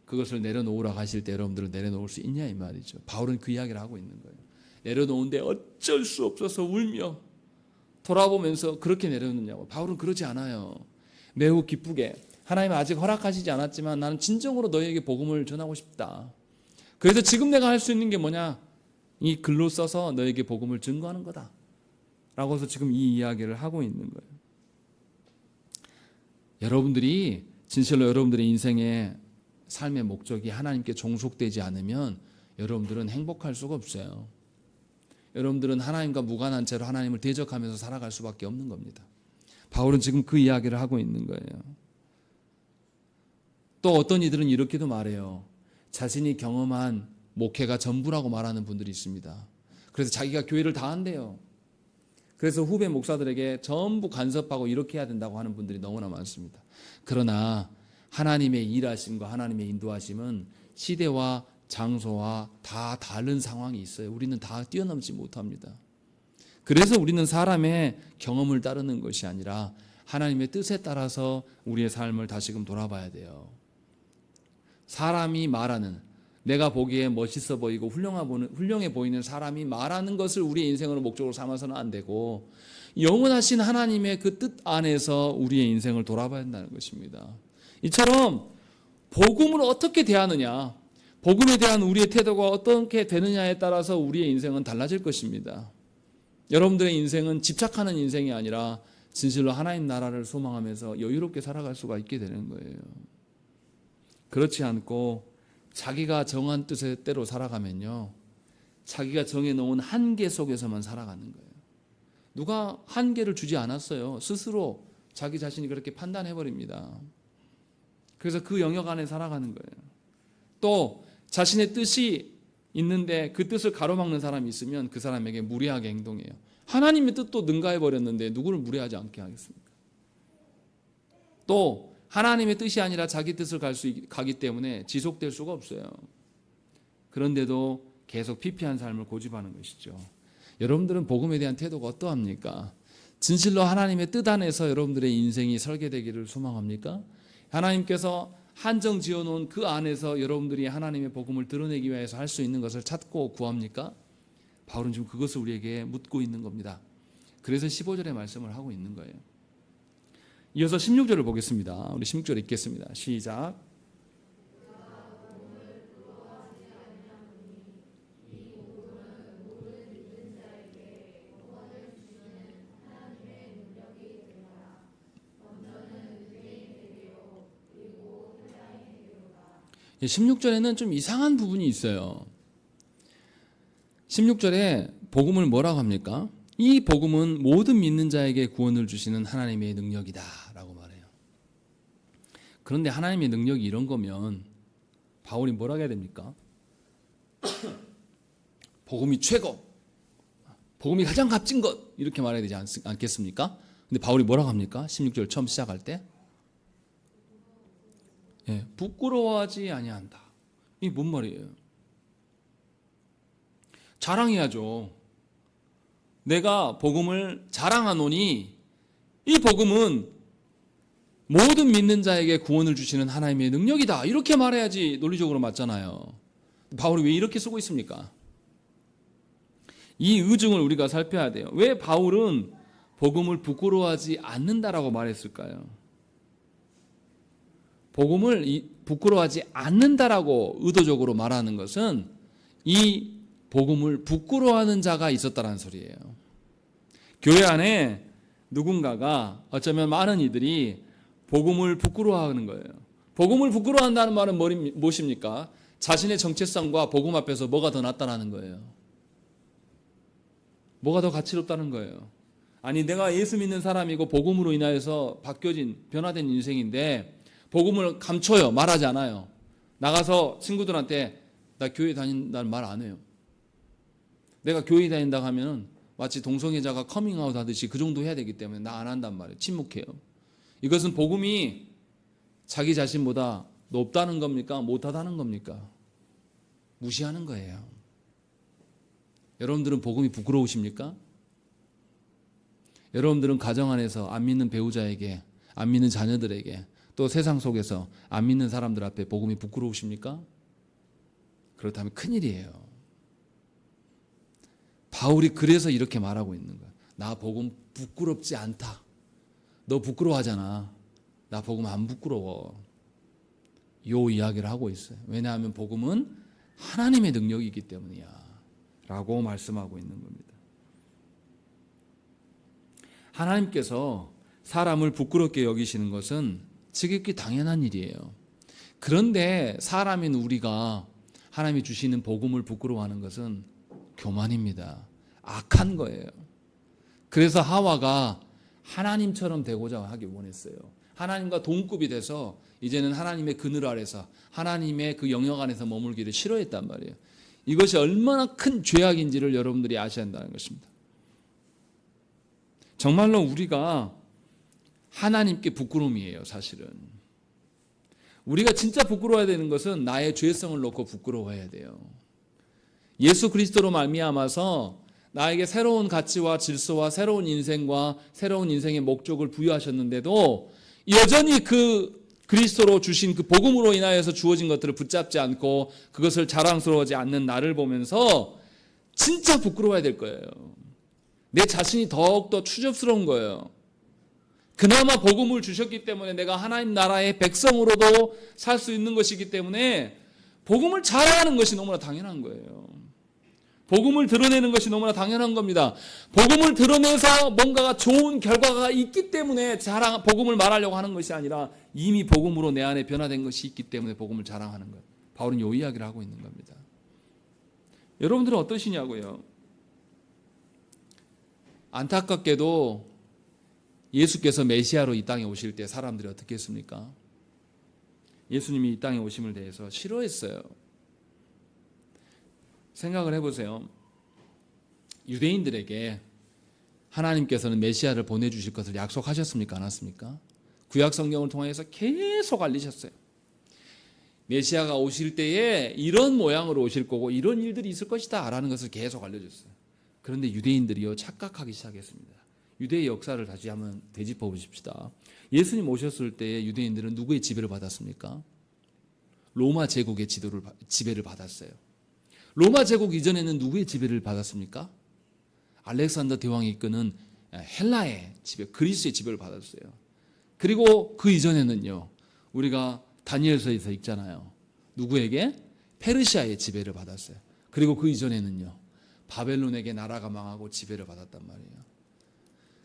그것을 내려놓으라고 하실 때 여러분들은 내려놓을 수 있냐 이 말이죠. 바울은 그 이야기를 하고 있는 거예요. 내려놓은데 어쩔 수 없어서 울며 돌아보면서 그렇게 내려놓느냐고. 바울은 그러지 않아요. 매우 기쁘게 하나님 아직 허락하시지 않았지만 나는 진정으로 너희에게 복음을 전하고 싶다. 그래서 지금 내가 할 수 있는 게 뭐냐? 이 글로 써서 너에게 복음을 증거하는 거다 라고 해서 지금 이 이야기를 하고 있는 거예요. 여러분들이 진실로 여러분들의 인생의 삶의 목적이 하나님께 종속되지 않으면 여러분들은 행복할 수가 없어요. 여러분들은 하나님과 무관한 채로 하나님을 대적하면서 살아갈 수밖에 없는 겁니다. 바울은 지금 그 이야기를 하고 있는 거예요. 또 어떤 이들은 이렇게도 말해요. 자신이 경험한 목회가 전부라고 말하는 분들이 있습니다. 그래서 자기가 교회를 다 한대요. 그래서 후배 목사들에게 전부 간섭하고 이렇게 해야 된다고 하는 분들이 너무나 많습니다. 그러나 하나님의 일하심과 하나님의 인도하심은 시대와 장소와 다 다른 상황이 있어요. 우리는 다 뛰어넘지 못합니다. 그래서 우리는 사람의 경험을 따르는 것이 아니라 하나님의 뜻에 따라서 우리의 삶을 다시금 돌아봐야 돼요. 사람이 말하는 내가 보기에 멋있어 보이고 훌륭해 보이는 사람이 말하는 것을 우리의 인생으로 목적으로 삼아서는 안 되고 영원하신 하나님의 그 뜻 안에서 우리의 인생을 돌아봐야 한다는 것입니다. 이처럼 복음을 어떻게 대하느냐, 복음에 대한 우리의 태도가 어떻게 되느냐에 따라서 우리의 인생은 달라질 것입니다. 여러분들의 인생은 집착하는 인생이 아니라 진실로 하나님 나라를 소망하면서 여유롭게 살아갈 수가 있게 되는 거예요. 그렇지 않고 자기가 정한 뜻대로 살아가면요, 자기가 정해놓은 한계 속에서만 살아가는 거예요. 누가 한계를 주지 않았어요. 스스로 자기 자신이 그렇게 판단해버립니다. 그래서 그 영역 안에 살아가는 거예요. 또 자신의 뜻이 있는데 그 뜻을 가로막는 사람이 있으면 그 사람에게 무례하게 행동해요. 하나님의 뜻도 능가해버렸는데 누구를 무례하지 않게 하겠습니까? 또 하나님의 뜻이 아니라 자기 뜻을 가기 때문에 지속될 수가 없어요. 그런데도 계속 피폐한 삶을 고집하는 것이죠. 여러분들은 복음에 대한 태도가 어떠합니까? 진실로 하나님의 뜻 안에서 여러분들의 인생이 설계되기를 소망합니까? 하나님께서 한정 지어놓은 그 안에서 여러분들이 하나님의 복음을 드러내기 위해서 할 수 있는 것을 찾고 구합니까? 바울은 지금 그것을 우리에게 묻고 있는 겁니다. 그래서 15절의 말씀을 하고 있는 거예요. 이어서 16절을 보겠습니다. 우리 16절 읽겠습니다. 시작. 예, 16절에는 좀 이상한 부분이 있어요. 16절에 복음을 뭐라고 합니까? 이 복음은 모든 믿는 자에게 구원을 주시는 하나님의 능력이다 라고 말해요. 그런데 하나님의 능력이 이런 거면 바울이 뭐라고 해야 됩니까? 복음이 최고, 복음이 가장 값진 것, 이렇게 말해야 되지 않겠습니까? 근데 바울이 뭐라고 합니까? 16절 처음 시작할 때 부끄러워하지 아니한다. 이게 뭔 말이에요? 자랑해야죠. 내가 복음을 자랑하노니 이 복음은 모든 믿는 자에게 구원을 주시는 하나님의 능력이다. 이렇게 말해야지 논리적으로 맞잖아요. 바울이 왜 이렇게 쓰고 있습니까? 이 의중을 우리가 살펴야 돼요. 왜 바울은 복음을 부끄러워하지 않는다라고 말했을까요? 복음을 부끄러워하지 않는다라고 의도적으로 말하는 것은 이 복음을 부끄러워하는 자가 있었다는 소리예요. 교회 안에 누군가가 어쩌면 많은 이들이 복음을 부끄러워하는 거예요. 복음을 부끄러워한다는 말은 무엇입니까? 자신의 정체성과 복음 앞에서 뭐가 더 낫다는 거예요. 뭐가 더 가치롭다는 거예요. 아니, 내가 예수 믿는 사람이고 복음으로 인하여서 바뀌어진 변화된 인생인데 복음을 감춰요. 말하지 않아요. 나가서 친구들한테 나 교회 다닌다는 말 안 해요. 내가 교회 다닌다고 하면 마치 동성애자가 커밍아웃 하듯이 그 정도 해야 되기 때문에 나 안 한단 말이에요. 침묵해요. 이것은 복음이 자기 자신보다 높다는 겁니까? 못하다는 겁니까? 무시하는 거예요. 여러분들은 복음이 부끄러우십니까? 여러분들은 가정 안에서 안 믿는 배우자에게, 안 믿는 자녀들에게, 또 세상 속에서 안 믿는 사람들 앞에 복음이 부끄러우십니까? 그렇다면 큰일이에요. 바울이 그래서 이렇게 말하고 있는 거야. 나 복음 부끄럽지 않다. 너 부끄러워하잖아. 나 복음 안 부끄러워. 요 이야기를 하고 있어요. 왜냐하면 복음은 하나님의 능력이기 때문이야 라고 말씀하고 있는 겁니다. 하나님께서 사람을 부끄럽게 여기시는 것은 지극히 당연한 일이에요. 그런데 사람인 우리가 하나님이 주시는 복음을 부끄러워하는 것은 교만입니다. 악한 거예요. 그래서 하와가 하나님처럼 되고자 하기 원했어요. 하나님과 동급이 돼서 이제는 하나님의 그늘 아래서 하나님의 그 영역 안에서 머물기를 싫어했단 말이에요. 이것이 얼마나 큰 죄악인지를 여러분들이 아셔야 한다는 것입니다. 정말로 우리가 하나님께 부끄러움이에요. 사실은 우리가 진짜 부끄러워야 되는 것은 나의 죄성을 놓고 부끄러워해야 돼요. 예수 그리스도로 말미암아서 나에게 새로운 가치와 질서와 새로운 인생과 새로운 인생의 목적을 부여하셨는데도 여전히 그 그리스도로 주신 그 복음으로 인하여서 주어진 것들을 붙잡지 않고 그것을 자랑스러워하지 않는 나를 보면서 진짜 부끄러워야 될 거예요. 내 자신이 더욱더 추접스러운 거예요. 그나마 복음을 주셨기 때문에 내가 하나님 나라의 백성으로도 살 수 있는 것이기 때문에 복음을 자랑하는 것이 너무나 당연한 거예요. 복음을 드러내는 것이 너무나 당연한 겁니다. 복음을 드러내서 뭔가가 좋은 결과가 있기 때문에 복음을 말하려고 하는 것이 아니라 이미 복음으로 내 안에 변화된 것이 있기 때문에 복음을 자랑하는 거예요. 바울은 이 이야기를 하고 있는 겁니다. 여러분들은 어떠시냐고요? 안타깝게도 예수께서 메시아로 이 땅에 오실 때 사람들이 어떻게 했습니까? 예수님이 이 땅에 오심을 대해서 싫어했어요. 생각을 해보세요. 유대인들에게 하나님께서는 메시아를 보내주실 것을 약속하셨습니까? 안 하셨습니까? 구약 성경을 통해서 계속 알리셨어요. 메시아가 오실 때에 이런 모양으로 오실 거고 이런 일들이 있을 것이다 라는 것을 계속 알려줬어요. 그런데 유대인들이요 착각하기 시작했습니다. 유대의 역사를 다시 한번 되짚어 보십시다. 예수님 오셨을 때 유대인들은 누구의 지배를 받았습니까? 로마 제국의 지배를 받았어요. 로마 제국 이전에는 누구의 지배를 받았습니까? 알렉산더 대왕이 이끄는 헬라의 지배, 그리스의 지배를 받았어요. 그리고 그 이전에는요, 우리가 다니엘서에서 읽잖아요. 누구에게? 페르시아의 지배를 받았어요. 그리고 그 이전에는요, 바벨론에게 나라가 망하고 지배를 받았단 말이에요.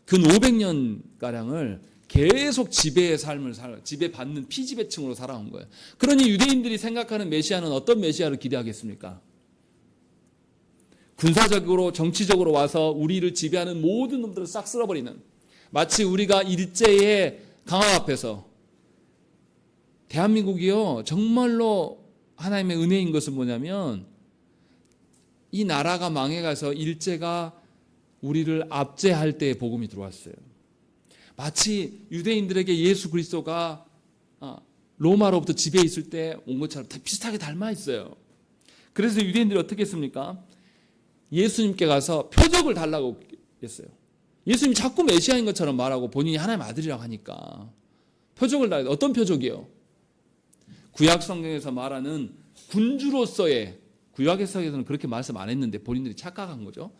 근 500년가량을 계속 지배의 삶을 지배받는 피지배층으로 살아온 거예요. 그러니 유대인들이 생각하는 메시아는 어떤 메시아를 기대하겠습니까? 군사적으로 정치적으로 와서 우리를 지배하는 모든 놈들을 싹 쓸어버리는, 마치 우리가 일제의 강압 앞에서 대한민국이요 정말로 하나님의 은혜인 것은 뭐냐면 이 나라가 망해가서 일제가 우리를 압제할 때에 복음이 들어왔어요. 마치 유대인들에게 예수 그리스도가 로마로부터 지배해 있을 때 온 것처럼 비슷하게 닮아 있어요. 그래서 유대인들이 어떻게 했습니까? 예수님께 가서 표적을 달라고 했어요. 예수님이 자꾸 메시아인 것처럼 말하고 본인이 하나님의 아들이라고 하니까 표적을 달라고. 어떤 표적이요? 구약 성경에서 말하는 군주로서의, 구약에서는 그렇게 말씀 안 했는데 본인들이 착각한 거죠.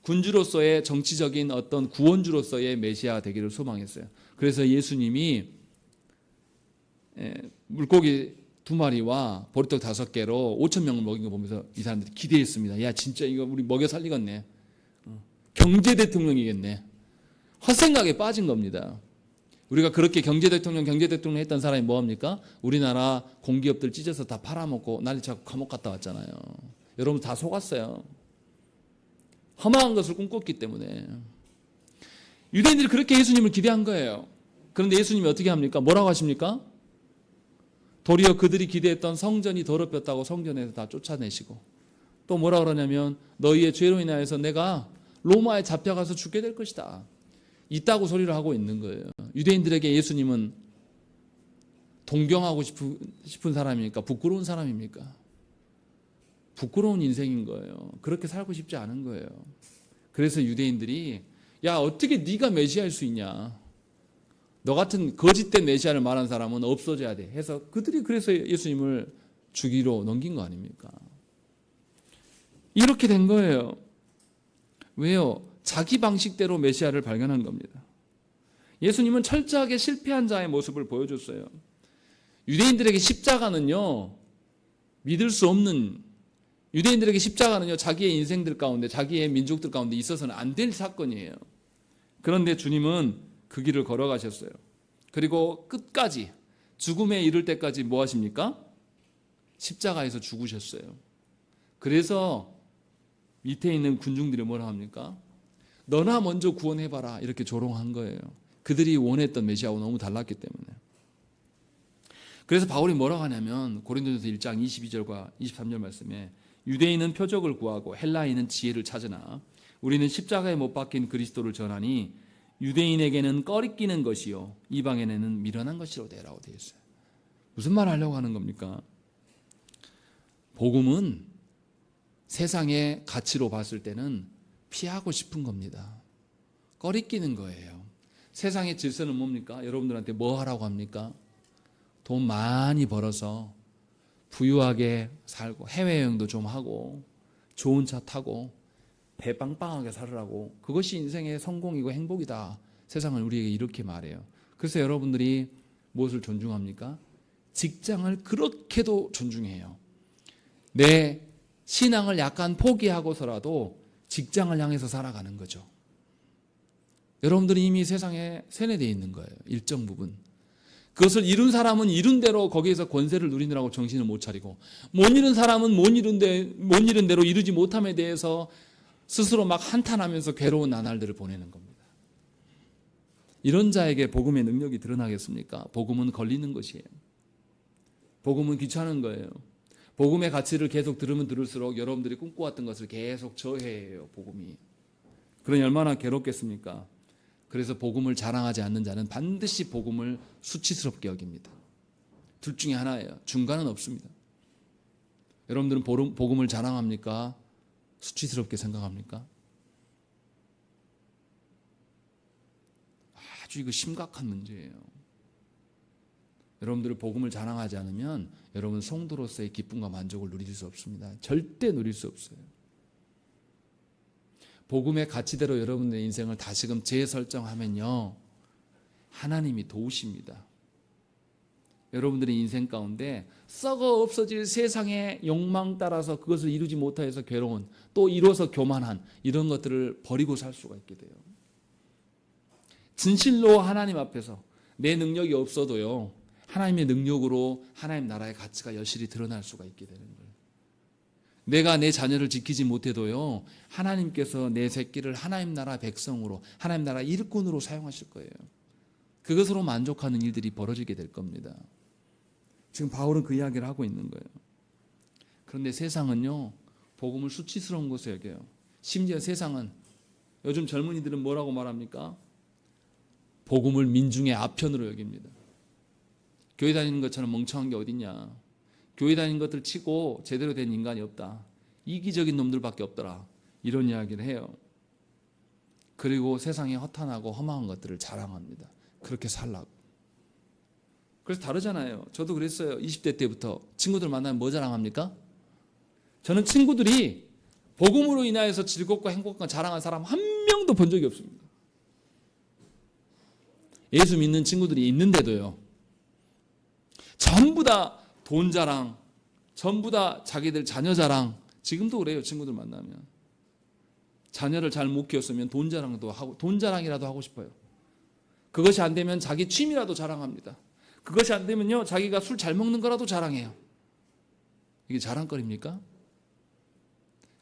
군주로서의 정치적인 어떤 구원주로서의 메시아가 되기를 소망했어요. 그래서 예수님이 물고기 2마리와 보리떡 5개로 5,000명을 먹인 거 보면서 이 사람들이 기대했습니다. 야 진짜 이거 우리 먹여 살리겠네. 경제 대통령이겠네. 헛생각에 빠진 겁니다. 우리가 그렇게 경제 대통령 했던 사람이 뭐합니까? 우리나라 공기업들 찢어서 다 팔아먹고 난리치고 감옥 갔다 왔잖아요. 여러분 다 속았어요. 험한 것을 꿈꿨기 때문에. 유대인들이 그렇게 예수님을 기대한 거예요. 그런데 예수님이 어떻게 합니까? 뭐라고 하십니까? 도리어 그들이 기대했던 성전이 더럽혔다고 성전에서 다 쫓아내시고, 또 뭐라 그러냐면 너희의 죄로 인하여서 내가 로마에 잡혀가서 죽게 될 것이다. 있다고 소리를 하고 있는 거예요. 유대인들에게 예수님은 동경하고 싶은 사람입니까? 부끄러운 사람입니까? 부끄러운 인생인 거예요. 그렇게 살고 싶지 않은 거예요. 그래서 유대인들이 야 어떻게 네가 메시아일 수 있냐, 너 같은 거짓된 메시아를 말한 사람은 없어져야 돼 해서 그들이 그래서 예수님을 죽이로 넘긴 거 아닙니까? 이렇게 된 거예요. 왜요? 자기 방식대로 메시아를 발견한 겁니다. 예수님은 철저하게 실패한 자의 모습을 보여줬어요. 유대인들에게 십자가는요, 믿을 수 없는, 유대인들에게 십자가는요 자기의 인생들 가운데, 자기의 민족들 가운데 있어서는 안 될 사건이에요. 그런데 주님은 그 길을 걸어가셨어요. 그리고 끝까지 죽음에 이를 때까지 뭐 하십니까? 십자가에서 죽으셨어요. 그래서 밑에 있는 군중들이 뭐라 합니까? 너나 먼저 구원해봐라 이렇게 조롱한 거예요. 그들이 원했던 메시아와 너무 달랐기 때문에. 그래서 바울이 뭐라고 하냐면 고린도전서 1장 22절과 23절 말씀에 유대인은 표적을 구하고 헬라인은 지혜를 찾으나 우리는 십자가에 못 박힌 그리스도를 전하니 유대인에게는 꺼리끼는 것이요 이방인에게는 미련한 것이로되라고 되어 있어요. 무슨 말 하려고 하는 겁니까? 복음은 세상의 가치로 봤을 때는 피하고 싶은 겁니다. 꺼리끼는 거예요. 세상의 질서는 뭡니까? 여러분들한테 뭐 하라고 합니까? 돈 많이 벌어서 부유하게 살고 해외여행도 좀 하고 좋은 차 타고 배 빵빵하게 살으라고, 그것이 인생의 성공이고 행복이다. 세상은 우리에게 이렇게 말해요. 그래서 여러분들이 무엇을 존중합니까? 직장을 그렇게도 존중해요. 내 신앙을 약간 포기하고서라도 직장을 향해서 살아가는 거죠. 여러분들이 이미 세상에 세뇌되어 있는 거예요. 일정 부분. 그것을 이룬 사람은 이룬 대로 거기에서 권세를 누리느라고 정신을 못 차리고, 못 이룬 사람은 못 이룬 대로 이루지 못함에 대해서 스스로 막 한탄하면서 괴로운 나날들을 보내는 겁니다. 이런 자에게 복음의 능력이 드러나겠습니까? 복음은 걸리는 것이에요. 복음은 귀찮은 거예요. 복음의 가치를 계속 들으면 들을수록 여러분들이 꿈꿔왔던 것을 계속 저해해요. 복음이. 그러니 얼마나 괴롭겠습니까? 그래서 복음을 자랑하지 않는 자는 반드시 복음을 수치스럽게 여깁니다. 둘 중에 하나예요. 중간은 없습니다. 여러분들은 복음을 자랑합니까? 수치스럽게 생각합니까? 아주 이거 심각한 문제예요. 여러분들이 복음을 자랑하지 않으면 여러분 성도로서의 기쁨과 만족을 누릴 수 없습니다. 절대 누릴 수 없어요. 복음의 가치대로 여러분의 인생을 다시금 재설정하면요, 하나님이 도우십니다. 여러분들의 인생 가운데 썩어 없어질 세상의 욕망 따라서 그것을 이루지 못해서 괴로운, 또 이뤄서 교만한 이런 것들을 버리고 살 수가 있게 돼요. 진실로 하나님 앞에서 내 능력이 없어도요, 하나님의 능력으로 하나님 나라의 가치가 여실히 드러날 수가 있게 되는 거예요. 내가 내 자녀를 지키지 못해도요, 하나님께서 내 새끼를 하나님 나라 백성으로, 하나님 나라 일꾼으로 사용하실 거예요. 그것으로 만족하는 일들이 벌어지게 될 겁니다. 지금 바울은 그 이야기를 하고 있는 거예요. 그런데 세상은요, 복음을 수치스러운 것으로 여겨요. 심지어 세상은, 요즘 젊은이들은 뭐라고 말합니까? 복음을 민중의 아편으로 여깁니다. 교회 다니는 것처럼 멍청한 게 어딨냐. 교회 다니는 것들 치고 제대로 된 인간이 없다. 이기적인 놈들밖에 없더라. 이런 이야기를 해요. 그리고 세상에 허탄하고 허망한 것들을 자랑합니다. 그렇게 살라고. 그래서 다르잖아요. 저도 그랬어요. 20대 때부터 친구들 만나면 뭐 자랑합니까? 저는 친구들이 복음으로 인하여서 즐겁고 행복한 자랑한 사람 한 명도 본 적이 없습니다. 예수 믿는 친구들이 있는데도요, 전부 다 돈 자랑, 전부 다 자기들 자녀 자랑. 지금도 그래요. 친구들 만나면 자녀를 잘 못 키웠으면 돈 자랑도 하고, 돈 자랑이라도 하고 싶어요. 그것이 안 되면 자기 취미라도 자랑합니다. 그것이 안 되면요, 자기가 술 잘 먹는 거라도 자랑해요. 이게 자랑거리입니까?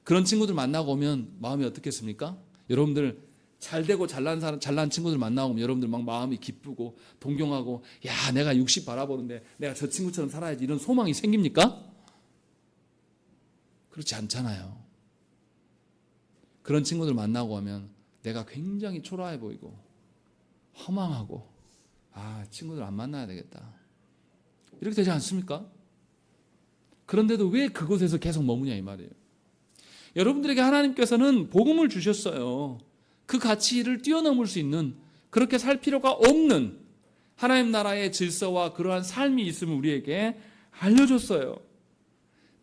그런 친구들 만나고 오면 마음이 어떻겠습니까? 여러분들 잘되고 잘난 친구들 만나고 오면 여러분들 막 마음이 기쁘고 동경하고, 야, 내가 60 바라보는데 내가 저 친구처럼 살아야지, 이런 소망이 생깁니까? 그렇지 않잖아요. 그런 친구들 만나고 오면 내가 굉장히 초라해 보이고 허망하고, 아, 친구들 안 만나야 되겠다, 이렇게 되지 않습니까? 그런데도 왜 그곳에서 계속 머무냐 이 말이에요. 여러분들에게 하나님께서는 복음을 주셨어요. 그 가치를 뛰어넘을 수 있는, 그렇게 살 필요가 없는 하나님 나라의 질서와 그러한 삶이 있음을 우리에게 알려줬어요.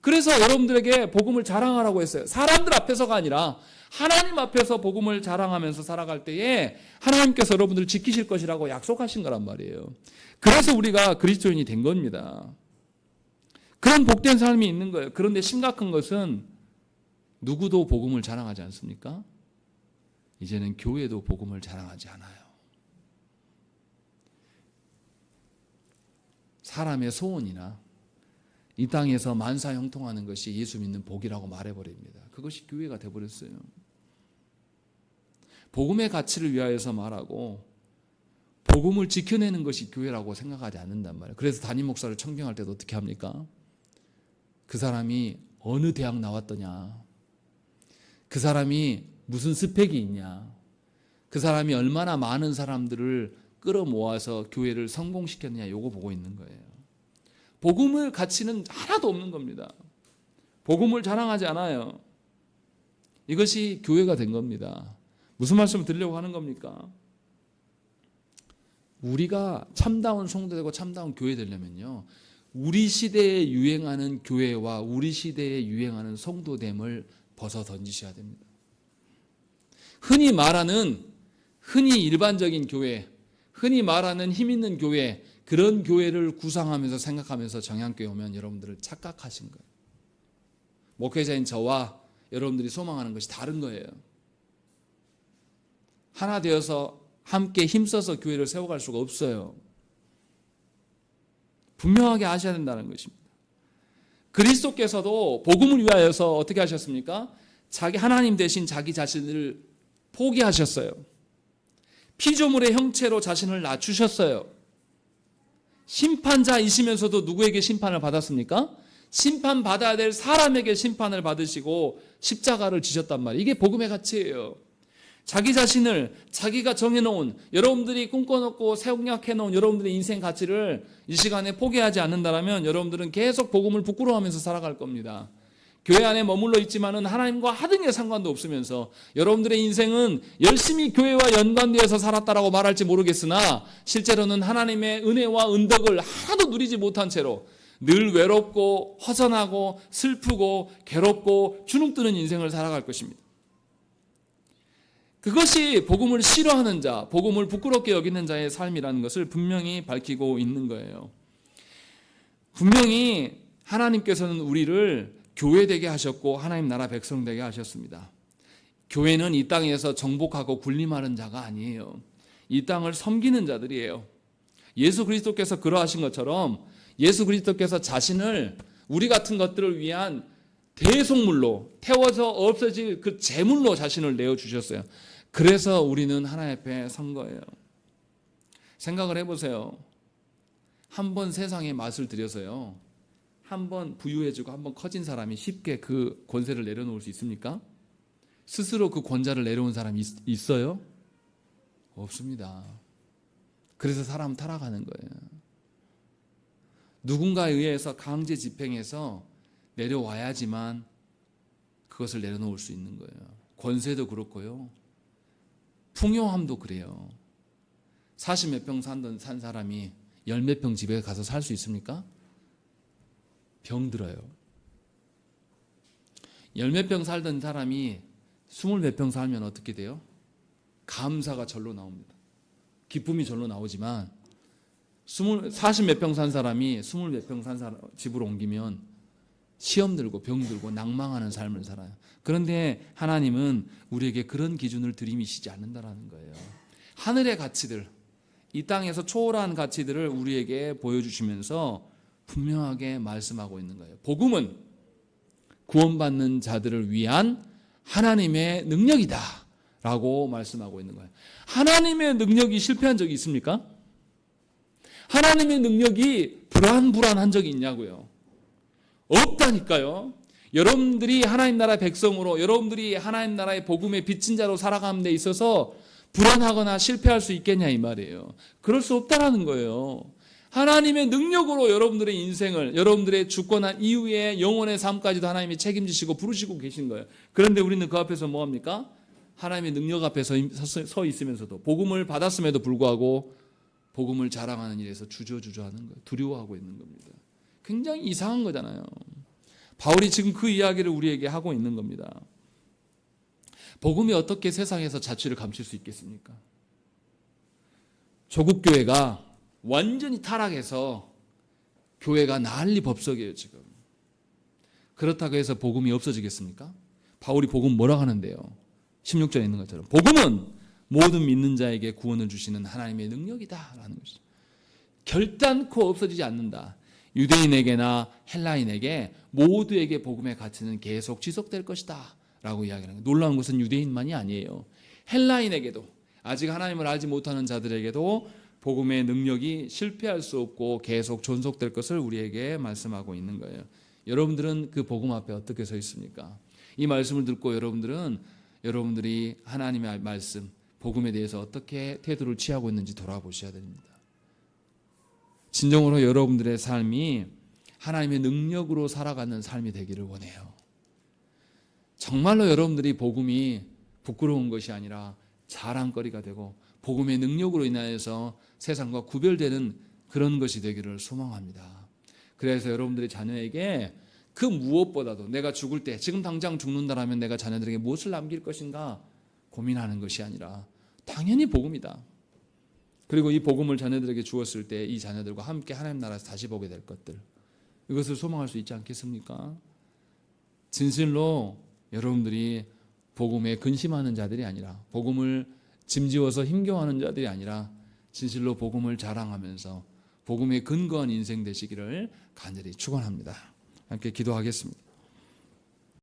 그래서 여러분들에게 복음을 자랑하라고 했어요. 사람들 앞에서가 아니라 하나님 앞에서 복음을 자랑하면서 살아갈 때에 하나님께서 여러분들을 지키실 것이라고 약속하신 거란 말이에요. 그래서 우리가 그리스도인이 된 겁니다. 그런 복된 삶이 있는 거예요. 그런데 심각한 것은 누구도 복음을 자랑하지 않습니까? 이제는 교회도 복음을 자랑하지 않아요. 사람의 소원이나 이 땅에서 만사 형통하는 것이 예수 믿는 복이라고 말해버립니다. 그것이 교회가 되어버렸어요. 복음의 가치를 위하여서 말하고 복음을 지켜내는 것이 교회라고 생각하지 않는단 말이에요. 그래서 담임 목사를 청빙할 때도 어떻게 합니까? 그 사람이 어느 대학 나왔더냐, 그 사람이 무슨 스펙이 있냐, 그 사람이 얼마나 많은 사람들을 끌어모아서 교회를 성공시켰느냐, 요거 보고 있는 거예요. 복음의 가치는 하나도 없는 겁니다. 복음을 자랑하지 않아요. 이것이 교회가 된 겁니다. 무슨 말씀을 드리려고 하는 겁니까? 우리가 참다운 성도되고 참다운 교회 되려면요, 우리 시대에 유행하는 교회와 우리 시대에 유행하는 성도됨을 벗어 던지셔야 됩니다. 흔히 일반적인 교회, 흔히 말하는 힘 있는 교회, 그런 교회를 구상하면서 생각하면서 정향교회 오면 여러분들을 착각하신 거예요. 목회자인 저와 여러분들이 소망하는 것이 다른 거예요. 하나 되어서 함께 힘써서 교회를 세워갈 수가 없어요. 분명하게 아셔야 된다는 것입니다. 그리스도께서도 복음을 위하여서 어떻게 하셨습니까? 하나님 대신 자기 자신을 포기하셨어요. 피조물의 형체로 자신을 낮추셨어요. 심판자이시면서도 누구에게 심판을 받았습니까? 심판받아야 될 사람에게 심판을 받으시고 십자가를 지셨단 말이에요. 이게 복음의 가치예요. 자기 자신을 자기가 정해놓은, 여러분들이 꿈꿔놓고 생각해놓은 여러분들의 인생 가치를 이 시간에 포기하지 않는다면 여러분들은 계속 복음을 부끄러워하면서 살아갈 겁니다. 교회 안에 머물러 있지만은 하나님과 하등의 상관도 없으면서 여러분들의 인생은 열심히 교회와 연관되어서 살았다라고 말할지 모르겠으나 실제로는 하나님의 은혜와 은덕을 하나도 누리지 못한 채로 늘 외롭고 허전하고 슬프고 괴롭고 주눅드는 인생을 살아갈 것입니다. 그것이 복음을 싫어하는 자, 복음을 부끄럽게 여기는 자의 삶이라는 것을 분명히 밝히고 있는 거예요. 분명히 하나님께서는 우리를 교회되게 하셨고 하나님 나라 백성 되게 하셨습니다. 교회는 이 땅에서 정복하고 군림하는 자가 아니에요. 이 땅을 섬기는 자들이에요. 예수 그리스도께서 그러하신 것처럼 예수 그리스도께서 자신을 우리 같은 것들을 위한 대속물로, 태워서 없어질 그 제물로 자신을 내어주셨어요. 그래서 우리는 하나님 앞에 선 거예요. 생각을 해보세요. 한 번 세상에 맛을 들여서요, 한 번 부유해지고 한 번 커진 사람이 쉽게 그 권세를 내려놓을 수 있습니까? 스스로 그 권자를 내려온 사람이 있어요? 없습니다. 그래서 사람은 타락하는 거예요. 누군가에 의해서 강제 집행해서 내려와야지만 그것을 내려놓을 수 있는 거예요. 권세도 그렇고요, 풍요함도 그래요. 40몇 평 산 사람이 10몇 평 집에 가서 살 수 있습니까? 병들어요. 10몇 평 살던 사람이 20몇 평 살면 어떻게 돼요? 감사가 절로 나옵니다. 기쁨이 절로 나오지만 40몇 평 산 사람이 20몇 평 산 집으로 옮기면 시험 들고 병 들고 낭망하는 삶을 살아요. 그런데 하나님은 우리에게 그런 기준을 들이미시지 않는다라는 거예요. 하늘의 가치들, 이 땅에서 초월한 가치들을 우리에게 보여주시면서 분명하게 말씀하고 있는 거예요. 복음은 구원받는 자들을 위한 하나님의 능력이다 라고 말씀하고 있는 거예요. 하나님의 능력이 실패한 적이 있습니까? 하나님의 능력이 불안한 적이 있냐고요? 없다니까요. 여러분들이 하나님 나라 백성으로, 여러분들이 하나님 나라의 복음의 빚진 자로 살아가는 데 있어서 불안하거나 실패할 수 있겠냐 이 말이에요. 그럴 수 없다라는 거예요. 하나님의 능력으로 여러분들의 인생을, 여러분들의 주권한 이후의 영혼의 삶까지도 하나님이 책임지시고 부르시고 계신 거예요. 그런데 우리는 그 앞에서 뭐합니까? 하나님의 능력 앞에 서 있으면서도, 복음을 받았음에도 불구하고 복음을 자랑하는 일에서 주저하는 거예요. 두려워하고 있는 겁니다. 굉장히 이상한 거잖아요. 바울이 지금 그 이야기를 우리에게 하고 있는 겁니다. 복음이 어떻게 세상에서 자취를 감출 수 있겠습니까? 조국 교회가 완전히 타락해서 교회가 난리 법석이에요 지금. 그렇다고 해서 복음이 없어지겠습니까? 바울이 복음 뭐라고 하는데요? 16절에 있는 것처럼 복음은 모든 믿는 자에게 구원을 주시는 하나님의 능력이다 라는 것이죠. 결단코 없어지지 않는다. 유대인에게나 헬라인에게 모두에게 복음의 가치는 계속 지속될 것이다 라고 이야기하는 거예요. 놀라운 것은 유대인만이 아니에요. 헬라인에게도, 아직 하나님을 알지 못하는 자들에게도 복음의 능력이 실패할 수 없고 계속 존속될 것을 우리에게 말씀하고 있는 거예요. 여러분들은 그 복음 앞에 어떻게 서 있습니까? 이 말씀을 듣고 여러분들이 하나님의 말씀, 복음에 대해서 어떻게 태도를 취하고 있는지 돌아보셔야 됩니다. 진정으로 여러분들의 삶이 하나님의 능력으로 살아가는 삶이 되기를 원해요. 정말로 여러분들이 복음이 부끄러운 것이 아니라 자랑거리가 되고 복음의 능력으로 인하여서 세상과 구별되는 그런 것이 되기를 소망합니다. 그래서 여러분들의 자녀에게 그 무엇보다도 내가 죽을 때 지금 당장 죽는다라면 내가 자녀들에게 무엇을 남길 것인가 고민하는 것이 아니라 당연히 복음이다. 그리고 이 복음을 자녀들에게 주었을 때 이 자녀들과 함께 하나님 나라에서 다시 보게 될 것들, 이것을 소망할 수 있지 않겠습니까? 진실로 여러분들이 복음에 근심하는 자들이 아니라, 복음을 짐지어서 힘겨워하는 자들이 아니라 진실로 복음을 자랑하면서 복음에 근거한 인생 되시기를 간절히 축원합니다. 함께 기도하겠습니다.